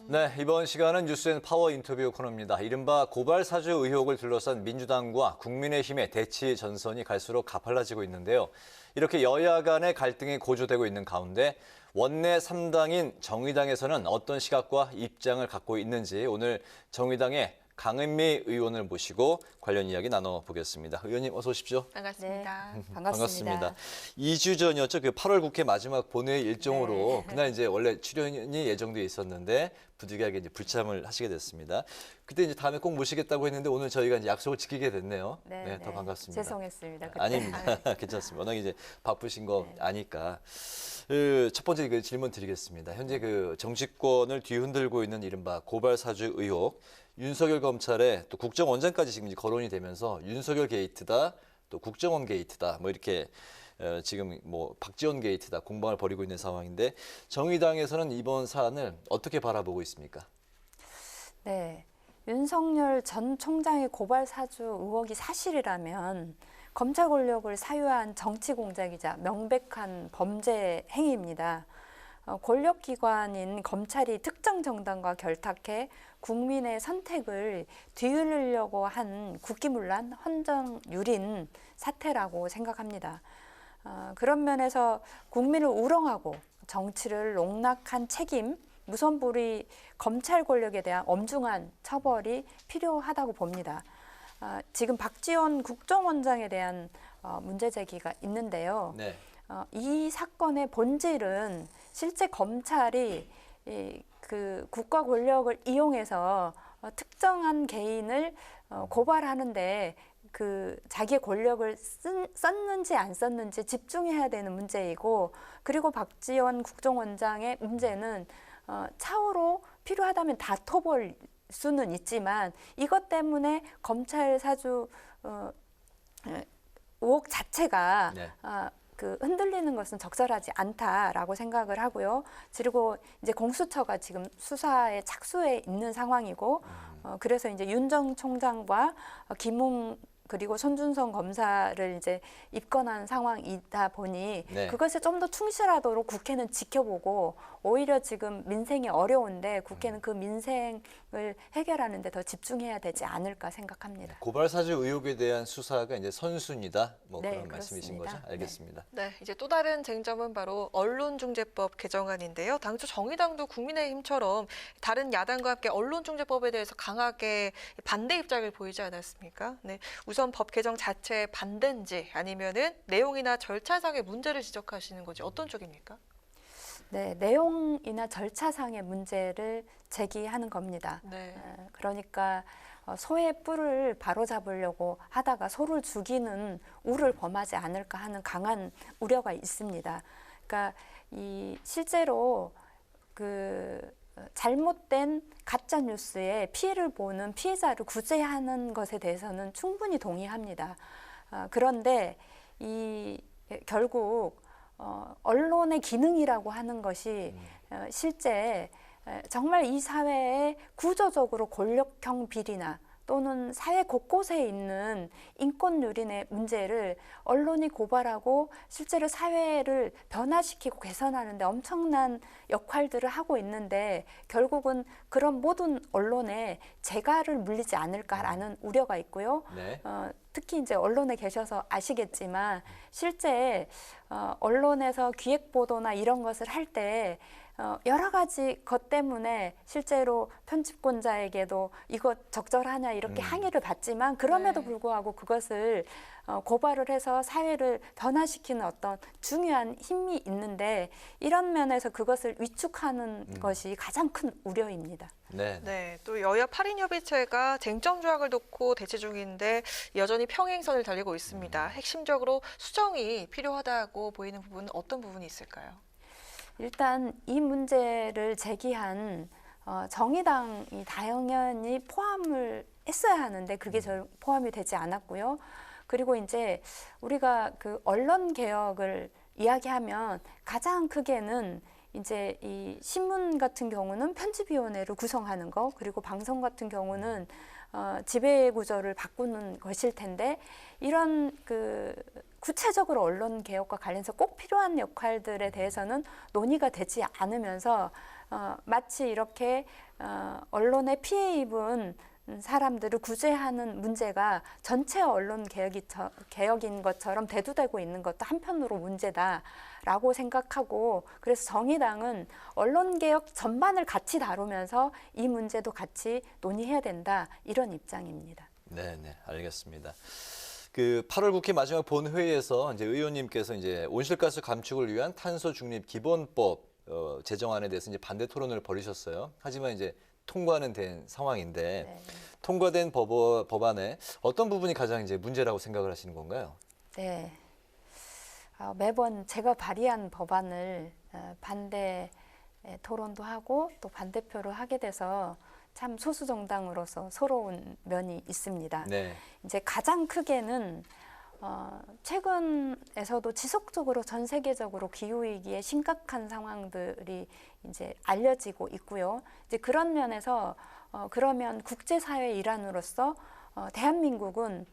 네, 이번 시간은 뉴스앤파워 인터뷰 코너입니다. 이른바 고발 사주 의혹을 둘러싼 민주당과 국민의힘의 대치 전선이 갈수록 가팔라지고 있는데요. 이렇게 여야 간의 갈등이 고조되고 있는 가운데 원내 3당인 정의당에서는 어떤 시각과 입장을 갖고 있는지 오늘 정의당의 강은미 의원을 모시고 관련 이야기 나눠보겠습니다. 의원님 어서 오십시오. 반갑습니다. 네, 반갑습니다. 2주 전이었죠. 그 8월 국회 마지막 본회의 일정으로 그날 이제 원래 출연이 예정돼 있었는데 부득이하게 이제 불참을 하시게 됐습니다. 그때 이제 다음에 꼭 모시겠다고 했는데 오늘 저희가 이제 약속을 지키게 됐네요. 네, 더 반갑습니다. 죄송했습니다. 그때. 아닙니다. 괜찮습니다. 워낙 이제 바쁘신 거 아니까. 첫 번째 그 질문 드리겠습니다. 현재 그 정치권을 뒤흔들고 있는 이른바 고발 사주 의혹, 윤석열 검찰의 또 국정원장까지 지금 이제 거론이 되면서 윤석열 게이트다, 또 국정원 게이트다, 뭐 이렇게 지금 뭐 박지원 게이트다 공방을 벌이고 있는 상황인데 정의당에서는 이번 사안을 어떻게 바라보고 있습니까? 네, 윤석열 전 총장의 고발 사주 의혹이 사실이라면 검찰 권력을 사유한 정치 공작이자 명백한 범죄 행위입니다. 권력기관인 검찰이 특정 정당과 결탁해 국민의 선택을 뒤흔들려고 한 국기문란 헌정유린 사태라고 생각합니다. 그런 면에서 국민을 우롱하고 정치를 농락한 책임, 무선불위 검찰 권력에 대한 엄중한 처벌이 필요하다고 봅니다. 지금 박지원 국정원장에 대한 문제 제기가 있는데요. 네. 이 사건의 본질은 실제 검찰이 그 국가 권력을 이용해서 특정한 개인을 고발하는데 그 자기의 권력을 썼는지 안 썼는지 집중해야 되는 문제이고, 그리고 박지원 국정원장의 문제는 차후로 필요하다면 다퉈볼 수는 있지만 이것 때문에 검찰 사주 의혹 자체가 그 흔들리는 것은 적절하지 않다라고 생각을 하고요. 그리고 이제 공수처가 지금 수사에 착수해 있는 상황이고, 그래서 이제 윤 전 총장과 김웅 그리고 손준성 검사를 이제 입건한 상황이다 보니 그것에 좀 더 충실하도록 국회는 지켜보고, 오히려 지금 민생이 어려운데 국회는 그 민생을 해결하는 데 더 집중해야 되지 않을까 생각합니다. 고발 사주 의혹에 대한 수사가 이제 선순위다. 뭐 네, 그런 말씀이신 그렇습니다. 거죠? 알겠습니다. 네, 이제 또 다른 쟁점은 바로 언론중재법 개정안인데요. 당초 정의당도 국민의힘처럼 다른 야당과 함께 언론중재법에 대해서 강하게 반대 입장을 보이지 않았습니까? 네, 우선 법 개정 자체에 반대인지 아니면은 내용이나 절차상의 문제를 지적하시는 거지 어떤 쪽입니까? 네, 내용이나 절차상의 문제를 제기하는 겁니다. 네. 그러니까 소의 뿔을 바로잡으려고 하다가 소를 죽이는 우를 범하지 않을까 하는 강한 우려가 있습니다. 그러니까 이 실제로 그 잘못된 가짜 뉴스에 피해를 보는 피해자를 구제하는 것에 대해서는 충분히 동의합니다. 그런데 이 결국 언론의 기능이라고 하는 것이 실제 정말 이 사회에 구조적으로 권력형 비리나 또는 사회 곳곳에 있는 인권 유린의 문제를 언론이 고발하고 실제로 사회를 변화시키고 개선하는 데 엄청난 역할들을 하고 있는데, 결국은 그런 모든 언론에 재갈을 물리지 않을까라는 우려가 있고요. 특히 이제 언론에 계셔서 아시겠지만 실제 언론에서 기획 보도나 이런 것을 할 때 여러 가지 것 때문에 실제로 편집권자에게도 이거 적절하냐 이렇게 항의를 받지만 그럼에도 불구하고 그것을 고발을 해서 사회를 변화시키는 어떤 중요한 힘이 있는데, 이런 면에서 그것을 위축하는 것이 가장 큰 우려입니다. 네, 또 여야 8인 협의체가 쟁점 조항을 놓고 대치 중인데 여전히 평행선을 달리고 있습니다. 핵심적으로 수정이 필요하다고 보이는 부분은 어떤 부분이 있을까요? 일단 이 문제를 제기한 정의당이 당연히 포함을 했어야 하는데 그게 포함이 되지 않았고요. 그리고 이제 우리가 그 언론 개혁을 이야기하면 가장 크게는 이제 이 신문 같은 경우는 편집위원회를 구성하는 거, 그리고 방송 같은 경우는 지배 구조를 바꾸는 것일 텐데, 이런 그 구체적으로 언론 개혁과 관련해서 꼭 필요한 역할들에 대해서는 논의가 되지 않으면서 마치 이렇게 언론에 피해 입은 사람들을 구제하는 문제가 전체 언론 개혁인 것처럼 대두되고 있는 것도 한편으로 문제다라고 생각하고, 그래서 정의당은 언론 개혁 전반을 같이 다루면서 이 문제도 같이 논의해야 된다, 이런 입장입니다. 네, 네, 알겠습니다. 그 8월 국회 마지막 본회의에서 이제 의원님께서 이제 온실가스 감축을 위한 탄소 중립 기본법 제정안에 대해서 이제 반대 토론을 벌이셨어요. 하지만 이제 통과는 된 상황인데 네. 통과된 법안에 어떤 부분이 가장 이제 문제라고 생각을 하시는 건가요? 네. 매번 제가 발의한 법안을 반대 토론도 하고 또 반대표를 하게 돼서 참 소수 정당으로서 서러운 면이 있습니다. 네. 이제 가장 크게는 최근에서도 지속적으로 전 세계적으로 기후 위기에 심각한 상황들이 이제 알려지고 있고요. 이제 그런 면에서 그러면 국제사회 일환으로서 대한민국은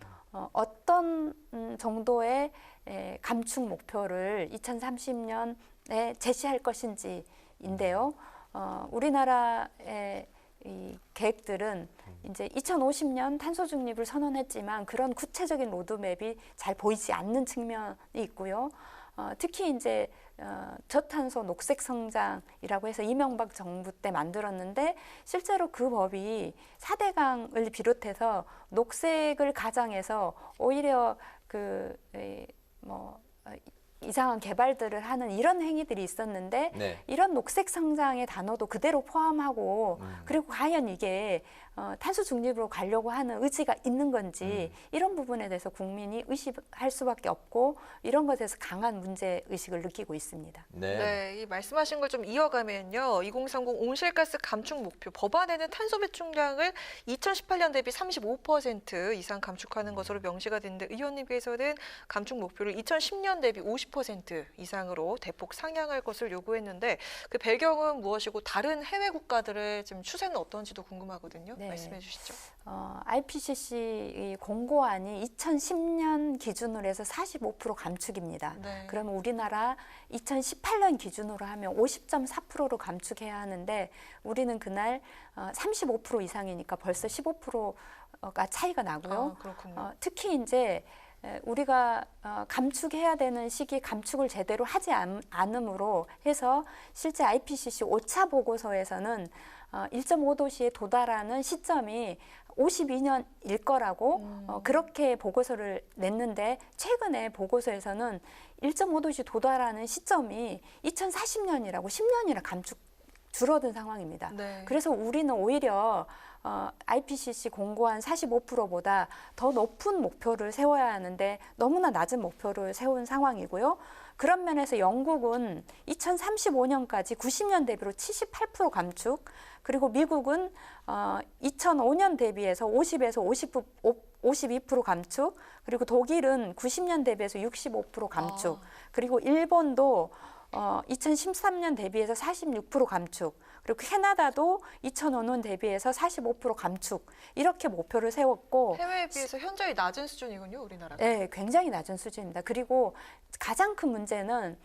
어떤 정도의 감축 목표를 2030년에 제시할 것인지인데요. 우리나라의 이 계획들은 이제 2050년 탄소 중립을 선언했지만 그런 구체적인 로드맵이 잘 보이지 않는 측면이 있고요. 특히 이제 저탄소 녹색 성장이라고 해서 이명박 정부 때 만들었는데 실제로 그 법이 4대강을 비롯해서 녹색을 가장해서 오히려 이상한 개발들을 하는 이런 행위들이 있었는데 네. 이런 녹색 성장의 단어도 그대로 포함하고 그리고 과연 이게 탄소 중립으로 가려고 하는 의지가 있는 건지 이런 부분에 대해서 국민이 의식할 수밖에 없고 이런 것에서 강한 문제 의식을 느끼고 있습니다. 네. 네, 이 말씀하신 걸 좀 이어가면요. 2030 온실가스 감축 목표 법안에는 탄소 배출량을 2018년 대비 35% 이상 감축하는 것으로 명시가 됐는데 의원님께서는 감축 목표를 2010년 대비 50% 이상으로 대폭 상향할 것을 요구했는데 그 배경은 무엇이고 다른 해외 국가들의 지금 추세는 어떤지도 궁금하거든요. 네. 말씀해 주시죠. IPCC 공고안이 2010년 기준으로 해서 45% 감축입니다. 네. 그러면 우리나라 2018년 기준으로 하면 50.4%로 감축해야 하는데 우리는 그날 35% 이상이니까 벌써 15%가 차이가 나고요. 그렇군요. 특히 이제 우리가 감축해야 되는 시기에 감축을 제대로 하지 않음으로 해서 실제 IPCC 5차 보고서에서는 1.5도씨에 도달하는 시점이 52년일 거라고 그렇게 보고서를 냈는데 최근에 보고서에서는 1.5도씨 도달하는 시점이 2040년이라고 10년이나 줄어든 상황입니다. 네. 그래서 우리는 오히려 IPCC 공고한 45%보다 더 높은 목표를 세워야 하는데 너무나 낮은 목표를 세운 상황이고요. 그런 면에서 영국은 2035년까지 90년 대비로 78% 감축, 그리고 미국은 2005년 대비해서 50에서 52% 감축, 그리고 독일은 90년 대비해서 65% 감축, 그리고 일본도 2013년 대비해서 46% 감축, 그리고 캐나다도 2005년 대비해서 45% 감축, 이렇게 목표를 세웠고 해외에 비해서 현저히 낮은 수준이군요, 우리나라가. 네, 굉장히 낮은 수준입니다. 그리고 가장 큰 문제는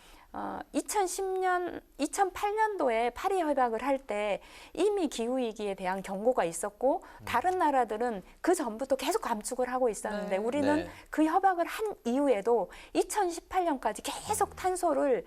2008년도에 파리 협약을 할 때 이미 기후위기에 대한 경고가 있었고 다른 나라들은 그 전부터 계속 감축을 하고 있었는데 네. 우리는 네. 그 협약을 한 이후에도 2018년까지 계속 탄소를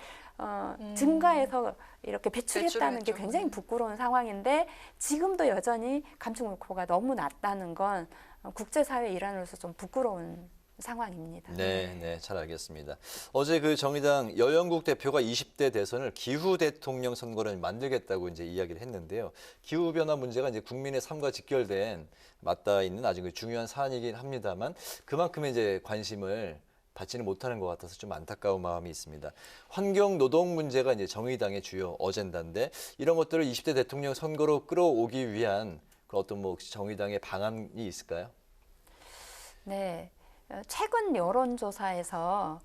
증가해서 이렇게 배출했다는 게 배출을 했죠. 굉장히 부끄러운 상황인데 지금도 여전히 감축 목표가 너무 낮다는 건 국제사회 일환으로서 좀 부끄러운 상황입니다. 네, 네, 잘 알겠습니다. 어제 그 정의당 여영국 대표가 20대 대선을 기후 대통령 선거를 만들겠다고 이제 이야기를 했는데요. 기후 변화 문제가 이제 국민의 삶과 직결된 맞닿아 있는 아주 그 중요한 사안이긴 합니다만 그만큼의 이제 관심을 받지는 못하는 것 같아서 좀 안타까운 마음이 있습니다. 환경 노동 문제가 이제 정의당의 주요 어젠다인데 이런 것들을 20대 대통령 선거로 끌어오기 위한 그 어떤 뭐 혹시 정의당의 방안이 있을까요? 네. 최근 여론조사에서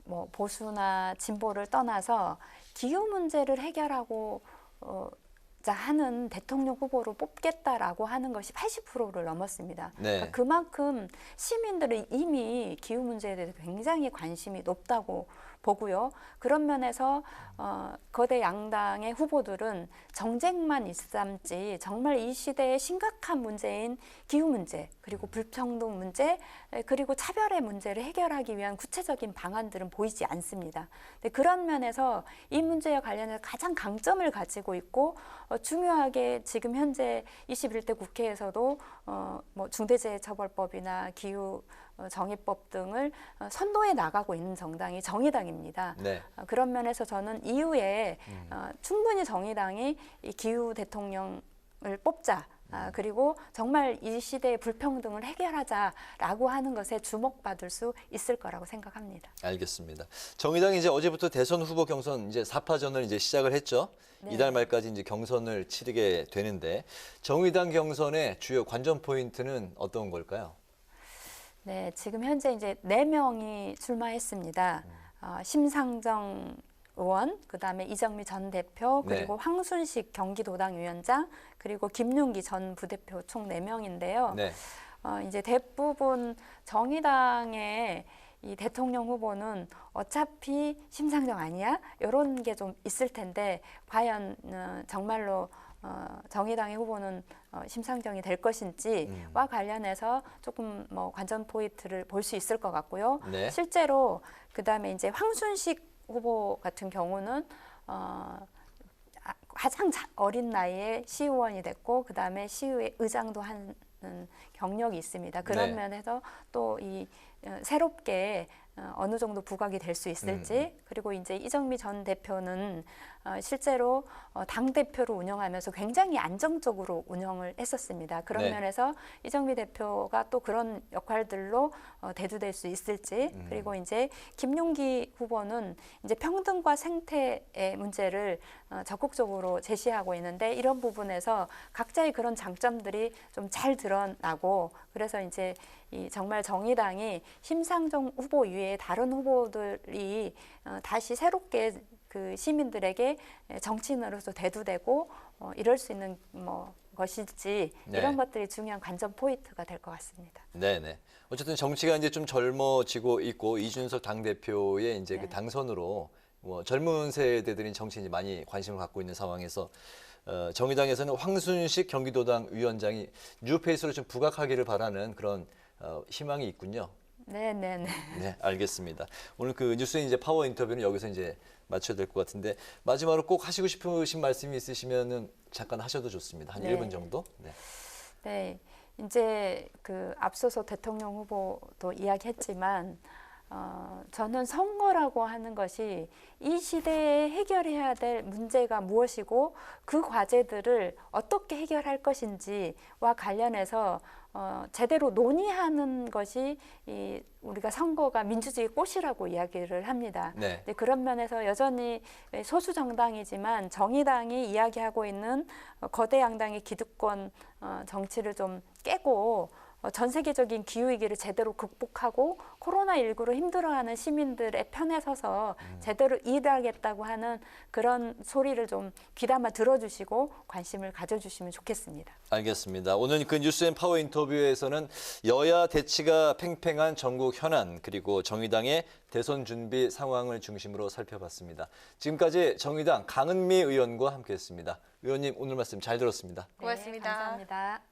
뭐 보수나 진보를 떠나서 기후 문제를 해결하고 하는 대통령 후보로 뽑겠다라고 하는 것이 80%를 넘었습니다. 네. 그러니까 그만큼 시민들은 이미 기후 문제에 대해서 굉장히 관심이 높다고 보고요. 그런 면에서 거대 양당의 후보들은 정쟁만 일삼지 정말 이 시대의 심각한 문제인 기후 문제, 그리고 불평등 문제, 그리고 차별의 문제를 해결하기 위한 구체적인 방안들은 보이지 않습니다. 근데 그런 면에서 이 문제와 관련해서 가장 강점을 가지고 있고 중요하게 지금 현재 21대 국회에서도 뭐 중대재해처벌법이나 기후 정의법 등을 선도해 나가고 있는 정당이 정의당입니다. 네. 그런 면에서 저는 이후에 충분히 정의당이 이 기후 대통령을 뽑자. 그리고 정말 이 시대의 불평등을 해결하자라고 하는 것에 주목받을 수 있을 거라고 생각합니다. 알겠습니다. 정의당이 이제 어제부터 대선 후보 경선 이제 4파전을 이제 시작을 했죠. 네. 이달 말까지 이제 경선을 치르게 되는데 정의당 경선의 주요 관전 포인트는 어떤 걸까요? 네, 지금 현재 이제 4명이 출마했습니다. 심상정 의원, 그다음에 이정미 전 대표, 그리고 네. 황순식 경기도당 위원장, 그리고 김윤기 전 부대표 총 4명인데요. 네. 이제 대부분 정의당의 이 대통령 후보는 어차피 심상정 아니야? 이런 게 좀 있을 텐데 과연 정말로 정의당의 후보는 심상정이 될 것인지와 관련해서 조금 뭐 관전 포인트를 볼 수 있을 것 같고요. 네. 실제로 그다음에 이제 황순식 후보 같은 경우는 가장 어린 나이에 시의원이 됐고 그다음에 시의회 의장도 하는 경력이 있습니다. 그런 네. 면에서 또 이 새롭게 어느 정도 부각이 될 수 있을지, 그리고 이제 이정미 전 대표는 실제로 당 대표로 운영하면서 굉장히 안정적으로 운영을 했었습니다. 그런 네. 면에서 이정미 대표가 또 그런 역할들로 대두될 수 있을지, 그리고 이제 김용기 후보는 이제 평등과 생태의 문제를 적극적으로 제시하고 있는데 이런 부분에서 각자의 그런 장점들이 좀 잘 드러나고, 그래서 이제 이 정말 정의당이 심상정 후보 이외에 다른 후보들이 다시 새롭게 그 시민들에게 정치인으로서 대두되고 이럴 수 있는 뭐 것일지, 네. 이런 것들이 중요한 관전 포인트가 될 것 같습니다. 네네. 어쨌든 정치가 이제 좀 젊어지고 있고 이준석 당대표의 이제 네. 그 당선으로 뭐 젊은 세대들인 정치인이 많이 관심을 갖고 있는 상황에서 정의당에서는 황순식 경기도당 위원장이 뉴페이스로 좀 부각하기를 바라는 그런 희망이 있군요. 네네네. 네, 알겠습니다. 오늘 그 뉴스의 이제 파워 인터뷰는 여기서 이제 마쳐야 될 것 같은데 마지막으로 꼭 하시고 싶으신 말씀이 있으시면은 잠깐 하셔도 좋습니다. 한 네. 1분 정도. 네. 네, 이제 그 앞서서 대통령 후보도 이야기했지만 저는 선거라고 하는 것이 이 시대에 해결해야 될 문제가 무엇이고 그 과제들을 어떻게 해결할 것인지와 관련해서 제대로 논의하는 것이 우리가 선거가 민주주의 꽃이라고 이야기를 합니다. 네. 네, 그런 면에서 여전히 소수 정당이지만 정의당이 이야기하고 있는 거대 양당의 기득권 정치를 좀 깨고 전 세계적인 기후위기를 제대로 극복하고 코로나19로 힘들어하는 시민들의 편에 서서 제대로 일하겠다고 하는 그런 소리를 좀 귀담아 들어주시고 관심을 가져주시면 좋겠습니다. 알겠습니다. 오늘 그 뉴스앤파워 인터뷰에서는 여야 대치가 팽팽한 전국 현안 그리고 정의당의 대선 준비 상황을 중심으로 살펴봤습니다. 지금까지 정의당 강은미 의원과 함께했습니다. 의원님 오늘 말씀 잘 들었습니다. 고맙습니다. 네, 감사합니다.